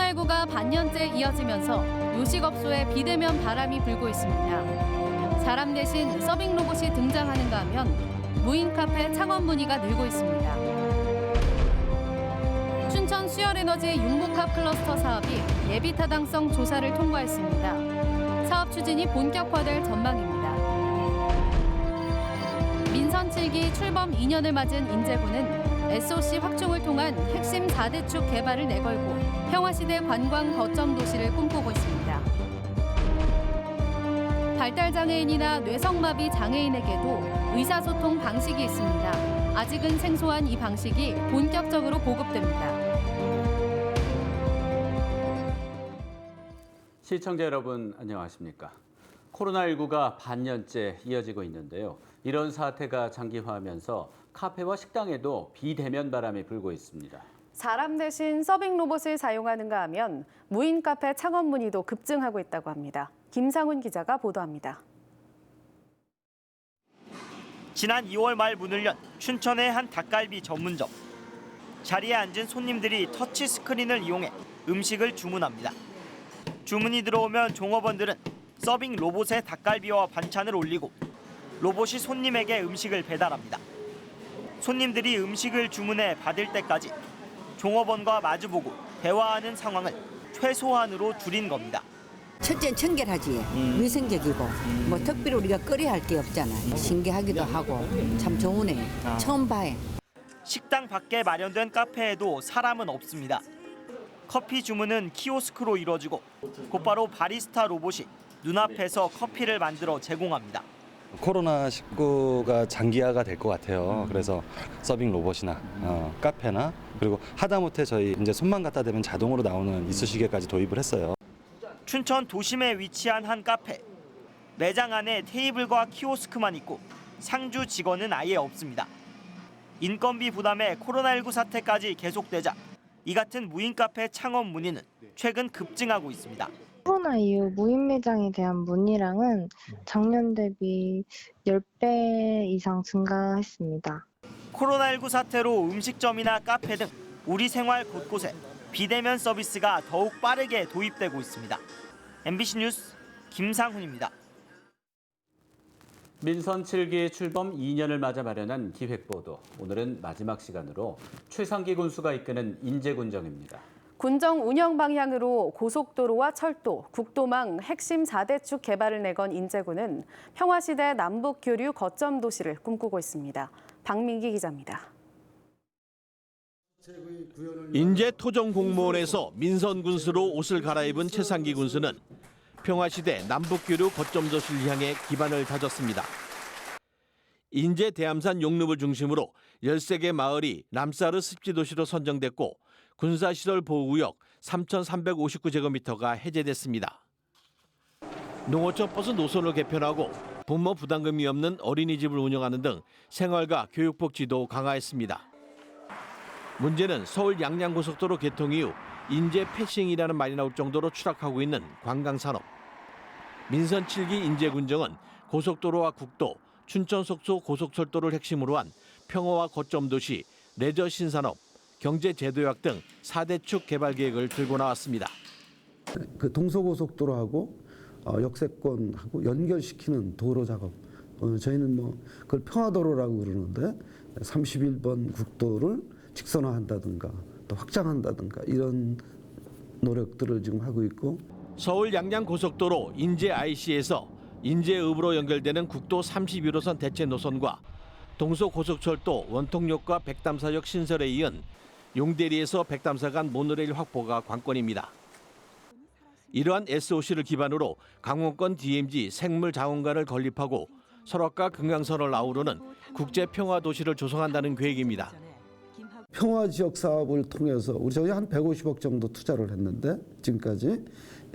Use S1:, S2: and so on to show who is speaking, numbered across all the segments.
S1: 코로나19가 반년째 이어지면서 요식업소에 비대면 바람이 불고 있습니다. 사람 대신 서빙 로봇이 등장하는가 하면 무인 카페 창업 문의가 늘고 있습니다. 춘천 수열에너지 융복합 클러스터 사업이 예비 타당성 조사를 통과했습니다. 사업 추진이 본격화될 전망입니다. 민선 7기 출범 2년을 맞은 인제군은 SOC 확충을 통한 핵심 4대 축 개발을 내걸고 평화시대 관광 거점 도시를 꿈꾸고 있습니다. 발달장애인이나 뇌성마비 장애인에게도 의사소통 방식이 있습니다. 아직은 생소한 이 방식이 본격적으로 보급됩니다.
S2: 시청자 여러분 안녕하십니까? 코로나19가 반년째 이어지고 있는데요. 이런 사태가 장기화하면서 카페와 식당에도 비대면 바람이 불고 있습니다.
S1: 사람 대신 서빙 로봇을 사용하는가 하면 무인 카페 창업 문의도 급증하고 있다고 합니다. 김상훈 기자가 보도합니다.
S3: 지난 2월 말 문을 연 춘천의 한 닭갈비 전문점. 자리에 앉은 손님들이 터치 스크린을 이용해 음식을 주문합니다. 주문이 들어오면 종업원들은 서빙 로봇에 닭갈비와 반찬을 올리고 로봇이 손님에게 음식을 배달합니다. 손님들이 음식을 주문해 받을 때까지 종업원과 마주보고 대화하는 상황을 최소한으로 줄인 겁니다.
S4: 첫째는 청결하지, 위생적이고 뭐 특별히 우리가 끓여야 할 게 없잖아. 신기하기도 하고 참 좋으네. 처음 봐요.
S3: 식당 밖에 마련된 카페에도 사람은 없습니다. 커피 주문은 키오스크로 이루어지고 곧바로 바리스타 로봇이 눈앞에서 커피를 만들어 제공합니다.
S5: 코로나19가 장기화가 될 것 같아요. 그래서 서빙 로봇이나 카페나 그리고 하다못해 저희 이제 손만 갖다 대면 자동으로 나오는 이쑤시개까지 도입을 했어요.
S3: 춘천 도심에 위치한 한 카페. 매장 안에 테이블과 키오스크만 있고 상주 직원은 아예 없습니다. 인건비 부담에 코로나19 사태까지 계속되자 이 같은 무인 카페 창업 문의는 최근 급증하고 있습니다.
S6: 코로나 이후 무인 매장에 대한 문의량은 작년 대비 10배 이상 증가했습니다.
S3: 코로나19 사태로 음식점이나 카페 등 우리 생활 곳곳에 비대면 서비스가 더욱 빠르게 도입되고 있습니다. MBC 뉴스 김상훈입니다.
S2: 민선 7기 출범 2년을 맞아 마련한 기획보도. 오늘은 마지막 시간으로 최상기 군수가 이끄는 인제군정입니다.
S1: 군정 운영 방향으로 고속도로와 철도, 국도망 핵심 4대 축 개발을 내건 인제군은 평화시대 남북 교류 거점 도시를 꿈꾸고 있습니다. 박민기 기자입니다.
S7: 인제 토정공무원에서 민선 군수로 옷을 갈아입은 최상기 군수는 평화시대 남북교류 거점 도시를 향해 기반을 다졌습니다. 인제 대암산 용릉을 중심으로 13개 마을이 람사르 습지도시로 선정됐고 군사시설 보호구역 3,359제곱미터가 해제됐습니다. 농어촌 버스 노선을 개편하고 부모 부담금이 없는 어린이집을 운영하는 등 생활과 교육복지도 강화했습니다. 문제는 서울 양양고속도로 개통 이후 인제 패싱이라는 말이 나올 정도로 추락하고 있는 관광산업. 민선 7기 인제군정은 고속도로와 국도, 춘천 속초 고속철도를 핵심으로 한 평화와 거점 도시, 레저 신산업, 경제제도약 등 4대 축 개발 계획을 들고 나왔습니다.
S8: 그 동서고속도로하고 역세권하고 연결시키는 도로 작업. 저희는 뭐 그걸 평화도로라고 그러는데 31번 국도를 직선화한다든가 또 확장한다든가 이런 노력들을 지금 하고 있고.
S7: 서울 양양고속도로 인제 IC에서 인제읍으로 연결되는 국도 31호선 대체 노선과 동서고속철도 원통역과 백담사역 신설에 이은 용대리에서 백담사 간 모노레일 확보가 관건입니다. 이러한 SOC를 기반으로 강원권 DMZ 생물자원관을 건립하고 설악과 금강선을 아우르는 국제평화도시를 조성한다는 계획입니다.
S8: 평화지역 사업을 통해서 저희 한 150억 정도 투자를 했는데 지금까지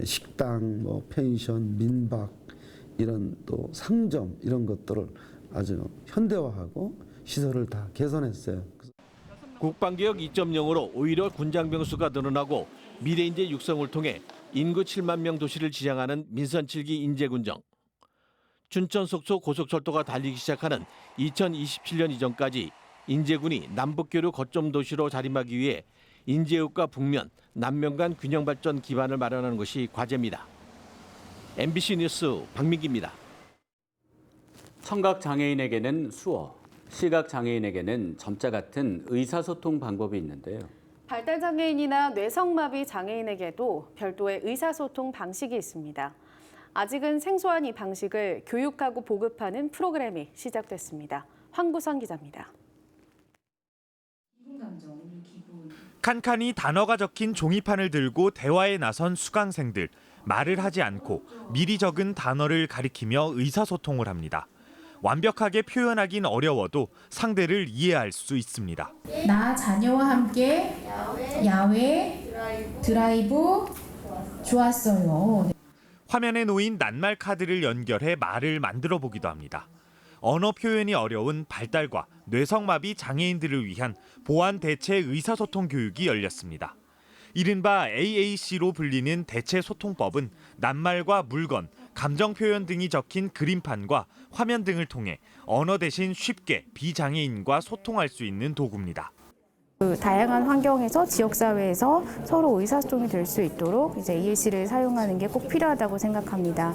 S8: 식당, 뭐 펜션, 민박 이런 또 상점 이런 것들을 아주 현대화하고 시설을 다 개선했어요.
S7: 국방개혁 2.0으로 오히려 군장병 수가 늘어나고 미래인재 육성을 통해 인구 7만 명 도시를 지향하는 민선 7기 인제군정. 춘천 속초 고속철도가 달리기 시작하는 2027년 이전까지 인제군이 남북교류 거점 도시로 자림하기 위해 인제역과 북면, 남면 간 균형 발전 기반을 마련하는 것이 과제입니다. MBC 뉴스 박민기입니다.
S2: 청각 장애인에게는 수어, 시각 장애인에게는 점자 같은 의사소통 방법이 있는데요.
S1: 발달 장애인이나 뇌성마비 장애인에게도 별도의 의사소통 방식이 있습니다. 아직은 생소한 이 방식을 교육하고 보급하는 프로그램이 시작됐습니다. 황구선 기자입니다.
S9: 칸칸이 단어가 적힌 종이판을 들고 대화에 나선 수강생들. 말을 하지 않고 미리 적은 단어를 가리키며 의사소통을 합니다. 완벽하게 표현하긴 어려워도 상대를 이해할 수 있습니다.
S10: 나 자녀와 함께 야외 드라이브 좋았어요.
S9: 화면에 놓인 낱말 카드를 연결해 말을 만들어 보기도 합니다. 언어 표현이 어려운 발달과 뇌성마비 장애인들을 위한 보완 대체 의사소통 교육이 열렸습니다. 이른바 AAC로 불리는 대체 소통법은 낱말과 물건, 감정 표현 등이 적힌 그림판과 화면 등을 통해 언어 대신 쉽게 비장애인과 소통할 수 있는 도구입니다.
S10: 다양한 환경에서 지역사회에서 서로 의사소통이 될 수 있도록 이제 AAC를 사용하는 게 꼭 필요하다고 생각합니다.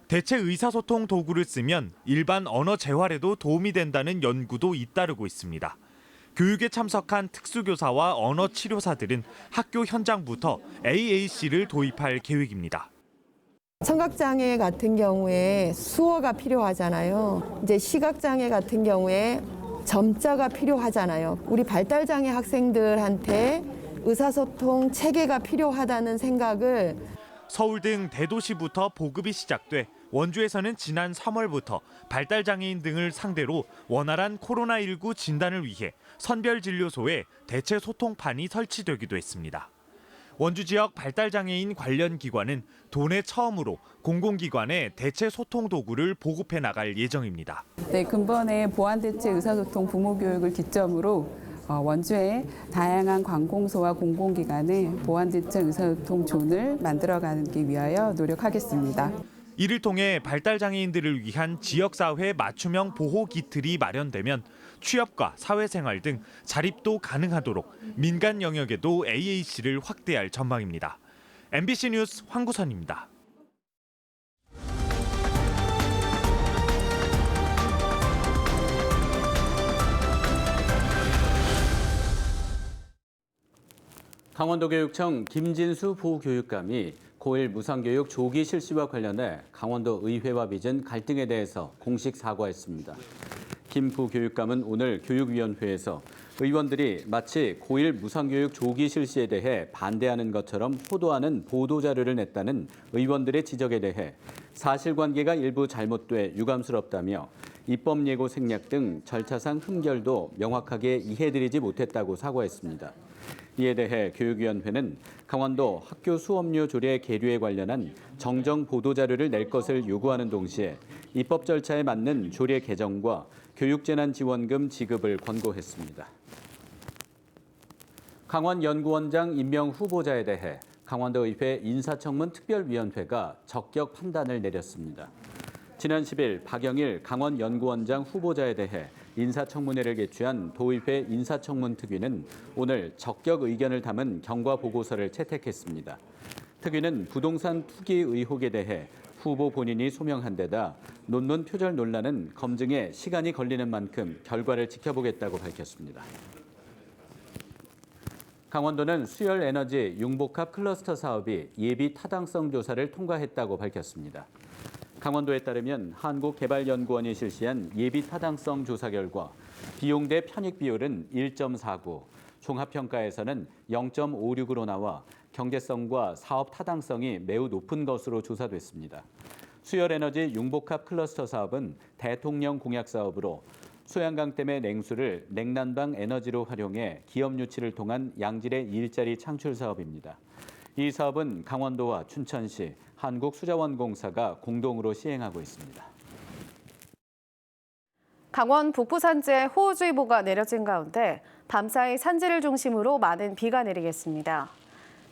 S9: 대체 의사소통 도구를 쓰면 일반 언어 재활에도 도움이 된다는 연구도 잇따르고 있습니다. 교육에 참석한 특수교사와 언어치료사들은 학교 현장부터 AAC를 도입할 계획입니다.
S11: 청각장애 같은 경우에 수어가 필요하잖아요. 이제 시각장애 같은 경우에 점자가 필요하잖아요. 우리 발달장애 학생들한테 의사소통 체계가 필요하다는 생각을
S9: 서울 등 대도시부터 보급이 시작돼 원주에서는 지난 3월부터 발달장애인 등을 상대로 원활한 코로나19 진단을 위해 선별진료소에 대체 소통판이 설치되기도 했습니다. 원주 지역 발달장애인 관련 기관은 도내 처음으로 공공기관에 대체 소통 도구를 보급해 나갈 예정입니다.
S12: 네, 근본에 보완대체 의사소통 부모교육을 기점으로 원주의 다양한 관공서와 공공기관에 보완대체 의사소통 존을 만들어가기 위하여 노력하겠습니다.
S9: 이를 통해 발달장애인들을 위한 지역사회 맞춤형 보호 기틀이 마련되면 취업과 사회생활 등 자립도 가능하도록 민간 영역에도 AAC를 확대할 전망입니다. MBC 뉴스 황구선입니다.
S2: 강원도교육청 김진수 부교육감이 고1 무상교육 조기 실시와 관련해 강원도 의회와 빚은 갈등에 대해서 공식 사과했습니다. 김 부교육감은 오늘 교육위원회에서 의원들이 마치 고1 무상교육 조기 실시에 대해 반대하는 것처럼 호도하는 보도자료를 냈다는 의원들의 지적에 대해 사실관계가 일부 잘못돼 유감스럽다며 입법 예고 생략 등 절차상 흠결도 명확하게 이해드리지 못했다고 사과했습니다. 이에 대해 교육위원회는 강원도 학교 수업료 조례 계류에 관련한 정정 보도자료를 낼 것을 요구하는 동시에 입법 절차에 맞는 조례 개정과 교육재난지원금 지급을 권고했습니다. 강원연구원장 임명 후보자에 대해 강원도의회 인사청문 특별위원회가 적격 판단을 내렸습니다. 지난 10일 박영일 강원연구원장 후보자에 대해 인사청문회를 개최한 도의회 인사청문특위는 오늘 적격 의견을 담은 경과보고서를 채택했습니다. 특위는 부동산 투기 의혹에 대해 후보 본인이 소명한 데다 논문 표절 논란은 검증에 시간이 걸리는 만큼 결과를 지켜보겠다고 밝혔습니다. 강원도는 수열에너지 융복합 클러스터 사업이 예비 타당성 조사를 통과했다고 밝혔습니다. 강원도에 따르면 한국개발연구원이 실시한 예비 타당성 조사 결과 비용 대 편익 비율은 1.49, 종합평가에서는 0.56으로 나와 경제성과 사업 타당성이 매우 높은 것으로 조사됐습니다. 수열에너지 융복합 클러스터 사업은 대통령 공약 사업으로 소양강댐의 냉수를 냉난방 에너지로 활용해 기업 유치를 통한 양질의 일자리 창출 사업입니다. 이 사업은 강원도와 춘천시, 한국수자원공사가 공동으로 시행하고 있습니다.
S1: 강원 북부산지에 호우주의보가 내려진 가운데 밤사이 산지를 중심으로 많은 비가 내리겠습니다.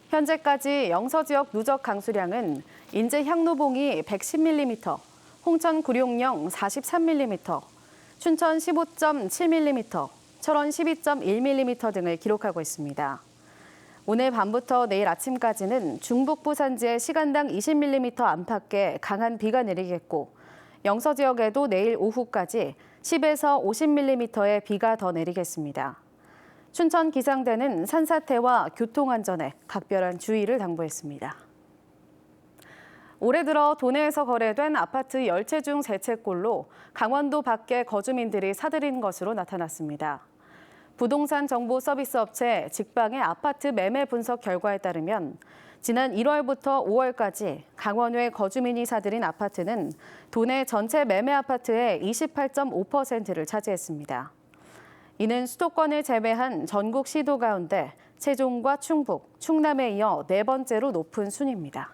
S1: 현재까지 영서 지역 누적 강수량은 인제 향로봉이 110mm, 홍천 구룡령 43mm, 춘천 15.7mm, 철원 12.1mm 등을 기록하고 있습니다. 오늘 밤부터 내일 아침까지는 중북부 산지에 시간당 20mm 안팎의 강한 비가 내리겠고 영서 지역에도 내일 오후까지 10에서 50mm의 비가 더 내리겠습니다. 춘천 기상대는 산사태와 교통안전에 각별한 주의를 당부했습니다. 올해 들어 도내에서 거래된 아파트 10채 중 3채꼴로 강원도 밖의 거주민들이 사들인 것으로 나타났습니다. 부동산 정보 서비스 업체 직방의 아파트 매매 분석 결과에 따르면 지난 1월부터 5월까지 강원도의 거주민이 사들인 아파트는 도내 전체 매매 아파트의 28.5%를 차지했습니다. 이는 수도권을 제외한 전국 시도 가운데 세종과 충북, 충남에 이어 4번째로 높은 순입니다.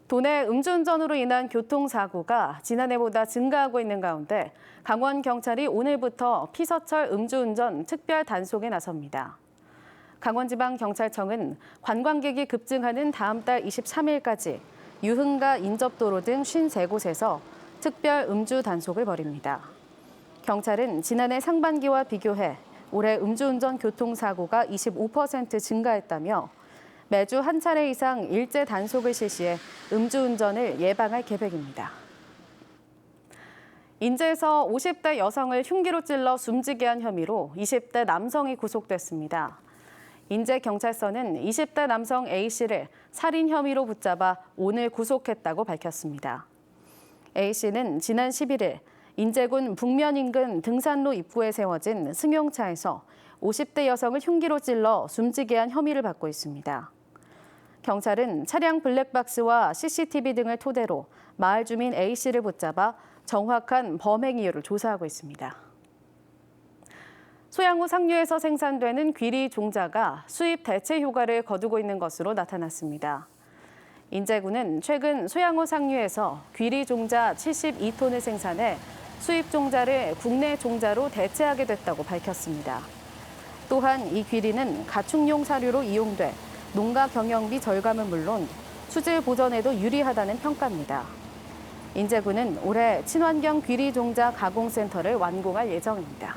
S1: 도내 음주운전으로 인한 교통사고가 지난해보다 증가하고 있는 가운데 강원경찰이 오늘부터 피서철 음주운전 특별 단속에 나섭니다. 강원지방경찰청은 관광객이 급증하는 다음 달 23일까지 유흥가 인접도로 등 53곳에서 특별 음주 단속을 벌입니다. 경찰은 지난해 상반기와 비교해 올해 음주운전 교통사고가 25% 증가했다며 매주 한 차례 이상 일제 단속을 실시해 음주운전을 예방할 계획입니다. 인제에서 50대 여성을 흉기로 찔러 숨지게 한 혐의로 20대 남성이 구속됐습니다. 인제경찰서는 20대 남성 A씨를 살인 혐의로 붙잡아 오늘 구속했다고 밝혔습니다. A씨는 지난 11일 인제군 북면 인근 등산로 입구에 세워진 승용차에서 50대 여성을 흉기로 찔러 숨지게 한 혐의를 받고 있습니다. 경찰은 차량 블랙박스와 CCTV 등을 토대로 마을 주민 A씨를 붙잡아 정확한 범행 이유를 조사하고 있습니다. 소양호 상류에서 생산되는 귀리 종자가 수입 대체 효과를 거두고 있는 것으로 나타났습니다. 인제군은 최근 소양호 상류에서 귀리 종자 72톤을 생산해 수입 종자를 국내 종자로 대체하게 됐다고 밝혔습니다. 또한 이 귀리는 가축용 사료로 이용돼 농가 경영비 절감은 물론 수질 보전에도 유리하다는 평가입니다. 인제군은 올해 친환경 귀리 종자 가공센터를 완공할 예정입니다.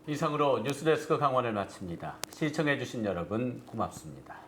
S2: 이상으로 뉴스데스크 강원을 마칩니다. 시청해주신 여러분 고맙습니다.